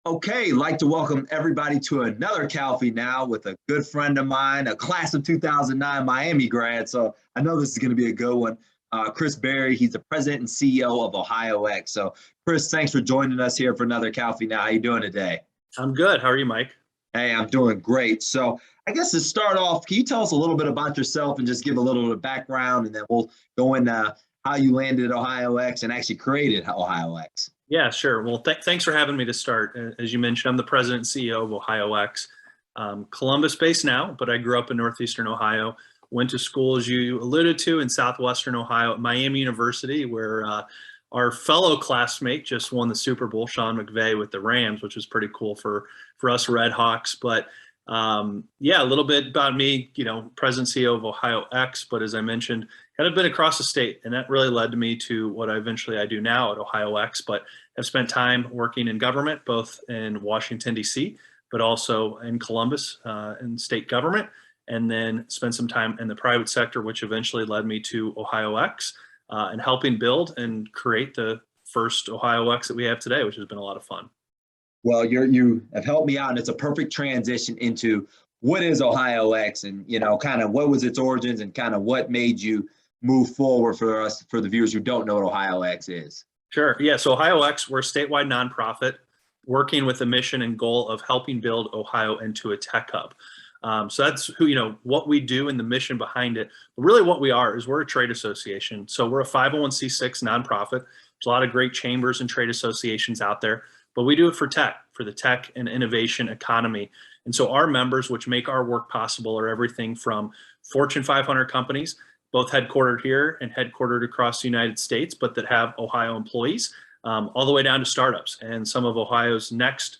Okay, like to welcome everybody to another Calfee Now with a good friend of mine, a class of 2009 Miami grad. So I know this is going to be a good one. Chris Berry, he's the president and CEO of OhioX. So Chris, thanks for joining us here for another Calfee Now. How you doing today? I'm good. How are you, Mike? Hey, I'm doing great. So I guess to start off, can you tell us a little bit about yourself and just give a little bit of background, and then we'll go into how you landed at OhioX and actually created OhioX. Yeah, sure. Well, thanks for having me to start. As you mentioned, I'm the president and CEO of OhioX, Columbus-based now, but I grew up in northeastern Ohio. Went to school, as you alluded to, in southwestern Ohio at Miami University, where our fellow classmate just won the Super Bowl, Sean McVay with the Rams, which was pretty cool for us Red Hawks. But yeah, a little bit about me, president CEO of OhioX, but as I mentioned, kind of been across the state, and that really led to me to what I do now at OhioX. But I've spent time working in government, both in Washington, D.C., but also in Columbus in state government, and then spent some time in the private sector, which eventually led me to OhioX and helping build and create the first OhioX that we have today, which has been a lot of fun. Well, you have helped me out, and it's a perfect transition into what is OhioX, and kind of what was its origins, and kind of what made you move forward for the viewers who don't know what OhioX is. Sure. Yeah. So OhioX, we're a statewide nonprofit working with the mission and goal of helping build Ohio into a tech hub. So that's what we do and the mission behind it. But really what we are is we're a trade association. So we're a 501c6 nonprofit. There's a lot of great chambers and trade associations out there, but we do it for the tech and innovation economy. And so our members, which make our work possible, are everything from Fortune 500 companies, both headquartered here and headquartered across the United States, but that have Ohio employees, all the way down to startups and some of Ohio's next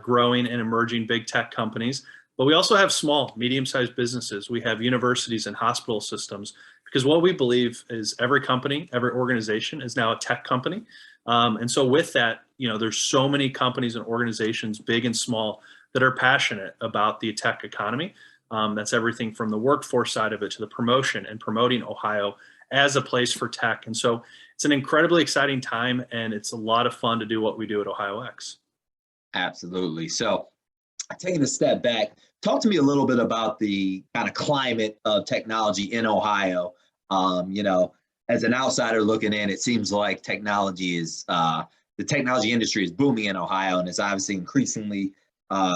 growing and emerging big tech companies. But we also have small, medium-sized businesses. We have universities and hospital systems, because what we believe is every company, every organization is now a tech company. And so with that, there's so many companies and organizations, big and small, that are passionate about the tech economy. That's everything from the workforce side of it to the promotion and promoting Ohio as a place for tech. And so it's an incredibly exciting time, and it's a lot of fun to do what we do at OhioX. Absolutely. So taking a step back, talk to me a little bit about the kind of climate of technology in Ohio. As an outsider looking in, it seems like the technology industry is booming in Ohio, and it's obviously increasingly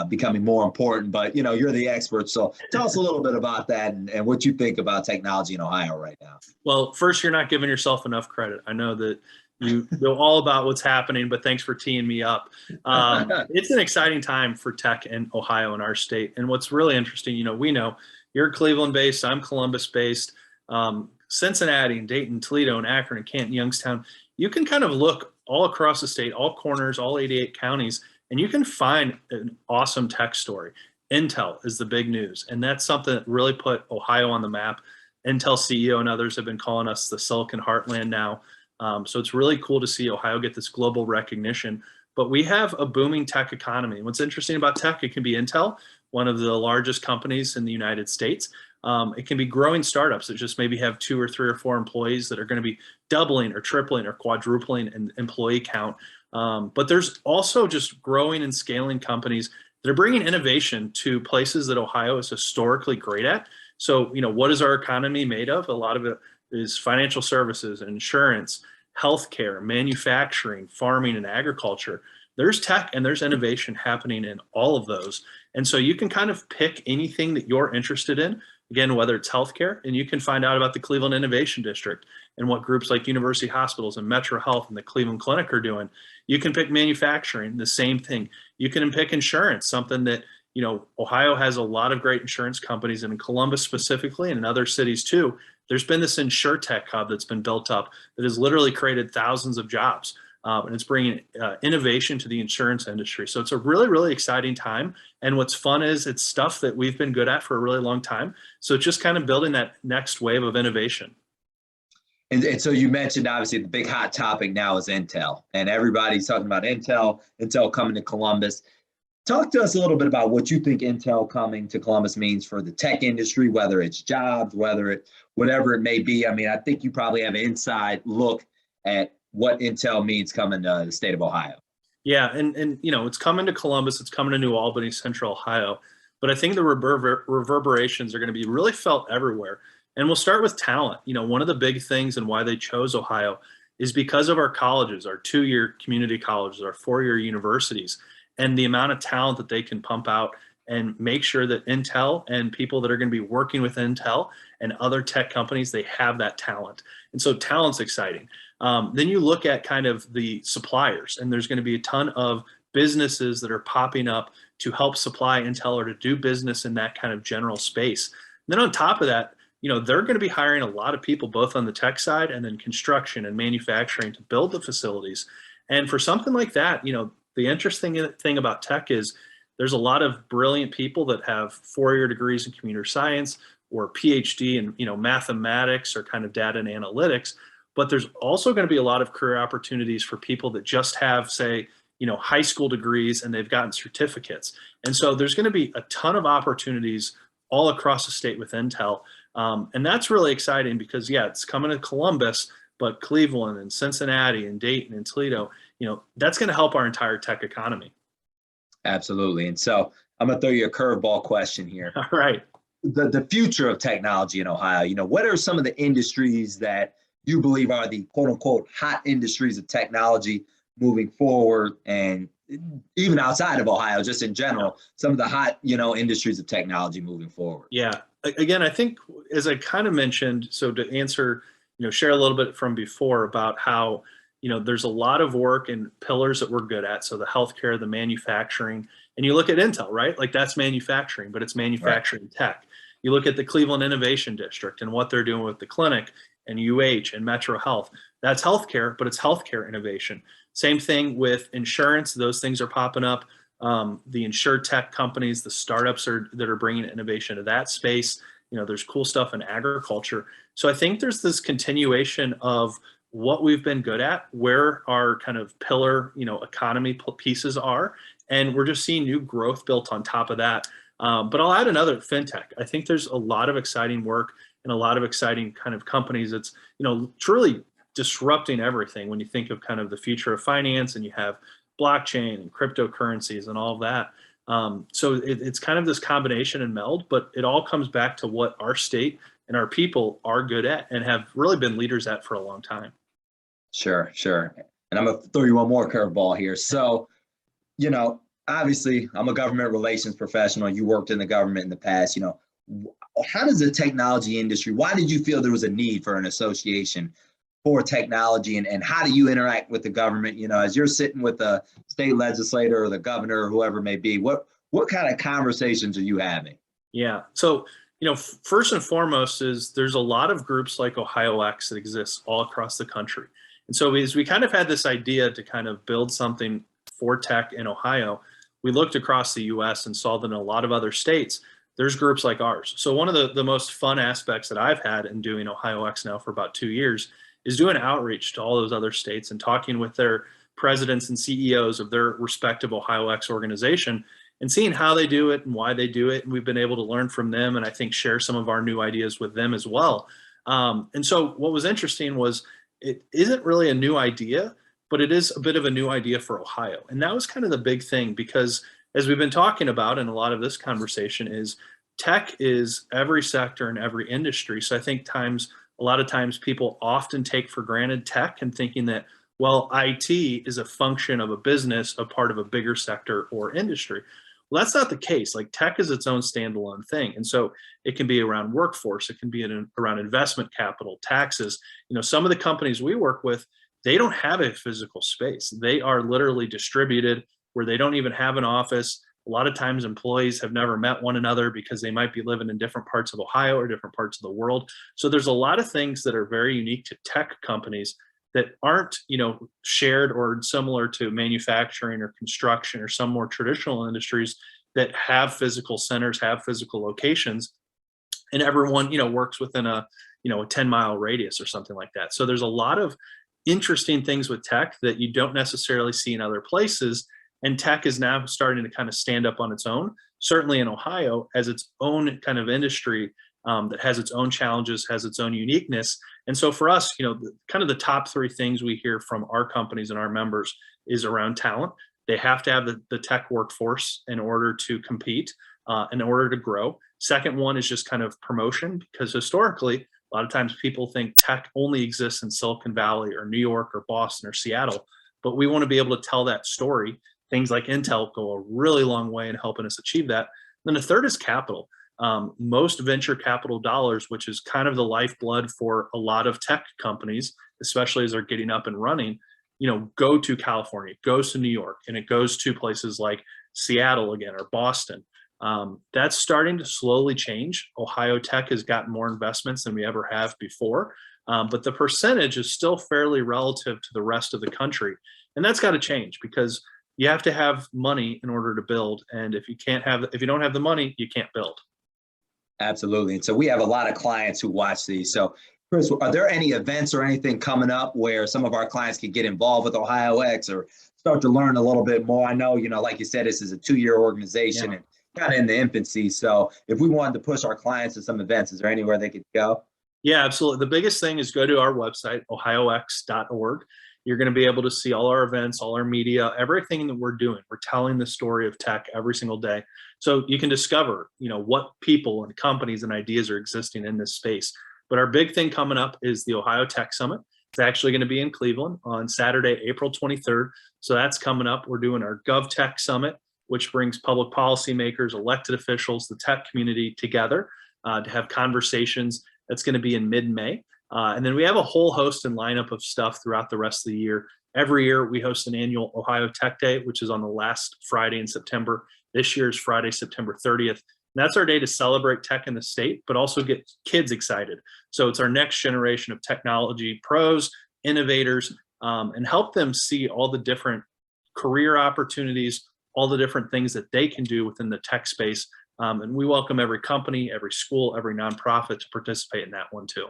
becoming more important, but you're the expert. So tell us a little bit about that and what you think about technology in Ohio right now. Well, first, you're not giving yourself enough credit. I know that you know all about what's happening, but thanks for teeing me up. It's an exciting time for tech in Ohio and our state. And what's really interesting, we know you're Cleveland based, I'm Columbus based, Cincinnati and Dayton, Toledo and Akron and Canton, Youngstown. You can kind of look all across the state, all corners, all 88 counties, and you can find an awesome tech story. Intel is the big news, and that's something that really put Ohio on the map. Intel CEO and others have been calling us the Silicon Heartland now. So it's really cool to see Ohio get this global recognition. But we have a booming tech economy. What's interesting about tech, it can be Intel, one of the largest companies in the United States. It can be growing startups that just maybe have 2 or 3 or 4 employees that are going to be doubling or tripling or quadrupling in employee count. But there's also just growing and scaling companies that are bringing innovation to places that Ohio is historically great at. So, what is our economy made of? A lot of it is financial services, insurance, healthcare, manufacturing, farming, and agriculture. There's tech and there's innovation happening in all of those. And so you can kind of pick anything that you're interested in, again, whether it's healthcare, and you can find out about the Cleveland Innovation District and what groups like University Hospitals and Metro Health and the Cleveland Clinic are doing. You can pick manufacturing, the same thing. You can pick insurance, something that, Ohio has a lot of great insurance companies, and in Columbus specifically and in other cities too. There's been this InsurTech hub that's been built up that has literally created thousands of jobs. And it's bringing innovation to the insurance industry. So it's a really, really exciting time. And what's fun is it's stuff that we've been good at for a really long time. So it's just kind of building that next wave of innovation. And so you mentioned, obviously, the big hot topic now is Intel. And everybody's talking about Intel coming to Columbus. Talk to us a little bit about what you think Intel coming to Columbus means for the tech industry, whether it's jobs, whatever it may be. I mean, I think you probably have an inside look at what Intel means coming to the state of Ohio. Yeah, and it's coming to Columbus, it's coming to New Albany, Central Ohio, but I think the reverberations are going to be really felt everywhere. And we'll start with talent. One of the big things and why they chose Ohio is because of our colleges, our 2-year community colleges, our 4-year universities, and the amount of talent that they can pump out and make sure that Intel and people that are going to be working with Intel and other tech companies, they have that talent. And so talent's exciting. Then you look at kind of the suppliers, and there's going to be a ton of businesses that are popping up to help supply Intel or to do business in that kind of general space. And then on top of that, they're going to be hiring a lot of people, both on the tech side and then construction and manufacturing to build the facilities. And for something like that, the interesting thing about tech is there's a lot of brilliant people that have 4-year degrees in computer science or PhD in, mathematics or kind of data and analytics. But there's also going to be a lot of career opportunities for people that just have, say, high school degrees and they've gotten certificates. And so there's going to be a ton of opportunities all across the state with Intel. And that's really exciting because, yeah, it's coming to Columbus, but Cleveland and Cincinnati and Dayton and Toledo, that's going to help our entire tech economy. Absolutely. And so I'm going to throw you a curveball question here. All right. The future of technology in Ohio, what are some of the industries that you believe are the quote unquote hot industries of technology moving forward, and even outside of Ohio, just in general, some of the hot, industries of technology moving forward? Yeah. Again, I think as I kind of mentioned, so to answer, share a little bit from before about how, there's a lot of work and pillars that we're good at. So the healthcare, the manufacturing, and you look at Intel, right? Like that's manufacturing, but it's manufacturing tech. You look at the Cleveland Innovation District and what they're doing with the clinic and and Metro Health. That's healthcare, but it's healthcare innovation. Same thing with insurance. Those things are popping up. The insure tech companies, the startups that are bringing innovation to that space. There's cool stuff in agriculture. So I think there's this continuation of what we've been good at, where our kind of pillar, economy pieces are, and we're just seeing new growth built on top of that. But I'll add another, fintech. I think there's a lot of exciting work and a lot of exciting kind of companies that's, truly disrupting everything when you think of kind of the future of finance, and you have blockchain and cryptocurrencies and all of that. So it's kind of this combination and meld, but it all comes back to what our state and our people are good at and have really been leaders at for a long time. Sure. And I'm going to throw you one more curveball here. So, obviously I'm a government relations professional. You worked in the government in the past, how does the technology industry, why did you feel there was a need for an association for technology, and how do you interact with the government? As you're sitting with the state legislator or the governor or whoever it may be, what kind of conversations are you having? Yeah. So, first and foremost is there's a lot of groups like OhioX that exist all across the country. And so as we kind of had this idea to kind of build something for tech in Ohio, we looked across the US and saw that in a lot of other states, there's groups like ours. So one of the most fun aspects that I've had in doing OhioX now for about 2 years is doing outreach to all those other states and talking with their presidents and CEOs of their respective OhioX organization and seeing how they do it and why they do it. And we've been able to learn from them, and I think share some of our new ideas with them as well. And so what was interesting was it isn't really a new idea, but it is a bit of a new idea for Ohio. And that was kind of the big thing, because as we've been talking about in a lot of this conversation is tech is every sector and every industry. So I think a lot of times people often take for granted tech and thinking that, well, IT is a function of a business, a part of a bigger sector or industry. Well, that's not the case. Like tech is its own standalone thing. And so it can be around workforce, it can be around investment capital, taxes. Some of the companies we work with, they don't have a physical space. They are literally distributed where they don't even have an office. A lot of times employees have never met one another because they might be living in different parts of Ohio or different parts of the world. So there's a lot of things that are very unique to tech companies that aren't, shared or similar to manufacturing or construction or some more traditional industries that have physical centers, have physical locations, and everyone, works within a 10-mile radius or something like that. So there's a lot of interesting things with tech that you don't necessarily see in other places. And tech is now starting to kind of stand up on its own, certainly in Ohio, as its own kind of industry that has its own challenges, has its own uniqueness. And so for us, kind of the top 3 things we hear from our companies and our members is around talent. They have to have the tech workforce in order to compete, in order to grow. Second one is just kind of promotion, because historically, a lot of times people think tech only exists in Silicon Valley or New York or Boston or Seattle, but we want to be able to tell that story. Things like Intel go a really long way in helping us achieve that. Then the third is capital. Most venture capital dollars, which is kind of the lifeblood for a lot of tech companies, especially as they're getting up and running, go to California, goes to New York, and it goes to places like Seattle again or Boston. That's starting to slowly change. Ohio Tech has gotten more investments than we ever have before, but the percentage is still fairly relative to the rest of the country, and that's got to change because you have to have money in order to build, and if you don't have the money, you can't build. Absolutely. And so we have a lot of clients who watch these. So Chris, are there any events or anything coming up where some of our clients can get involved with OhioX or start to learn a little bit more? I know, like you said, this is a 2-year organization and kind of in the infancy. So if we wanted to push our clients to some events, is there anywhere they could go? Yeah, absolutely. The biggest thing is go to our website, ohiox.org. You're going to be able to see all our events, all our media, everything that we're doing. We're telling the story of tech every single day. So you can discover, what people and companies and ideas are existing in this space. But our big thing coming up is the Ohio Tech Summit. It's actually going to be in Cleveland on Saturday, April 23rd. So that's coming up. We're doing our GovTech Summit, which brings public policymakers, elected officials, the tech community together to have conversations. That's going to be in mid-May. And then we have a whole host and lineup of stuff throughout the rest of the year. Every year we host an annual Ohio Tech Day, which is on the last Friday in September. This year's Friday, September 30th. And that's our day to celebrate tech in the state, but also get kids excited. So it's our next generation of technology pros, innovators, and help them see all the different career opportunities, all the different things that they can do within the tech space. And we welcome every company, every school, every nonprofit to participate in that one too.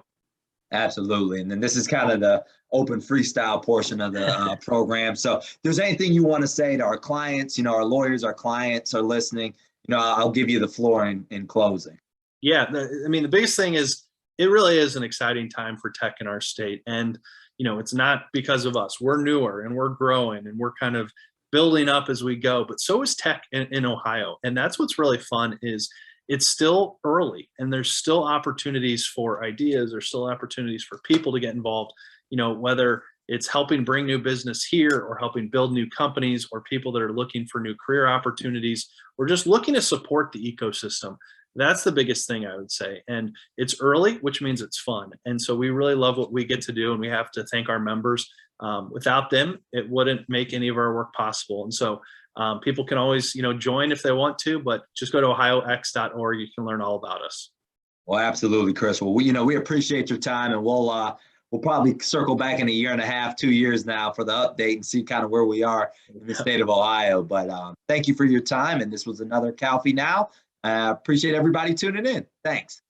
Absolutely. And then this is kind of the open freestyle portion of the program. So if there's anything you want to say to our clients, our lawyers, our clients are listening, I'll give you the floor in closing. Yeah. The biggest thing is it really is an exciting time for tech in our state. And, it's not because of us. We're newer and we're growing and we're kind of building up as we go, but so is tech in Ohio. And that's what's really fun is it's still early and there's still opportunities for ideas. There's still opportunities for people to get involved, whether it's helping bring new business here or helping build new companies or people that are looking for new career opportunities or just looking to support the ecosystem. That's the biggest thing I would say. And it's early, which means it's fun. And so we really love what we get to do. And we have to thank our members. Without them, it wouldn't make any of our work possible. And so people can always, join if they want to, but just go to ohiox.org. You can learn all about us. Well, absolutely, Chris. Well, we appreciate your time, and we'll probably circle back in a year and a half, 2 years now for the update and see kind of where we are in the state of Ohio. But thank you for your time. And this was another Calfee Now. I appreciate everybody tuning in. Thanks.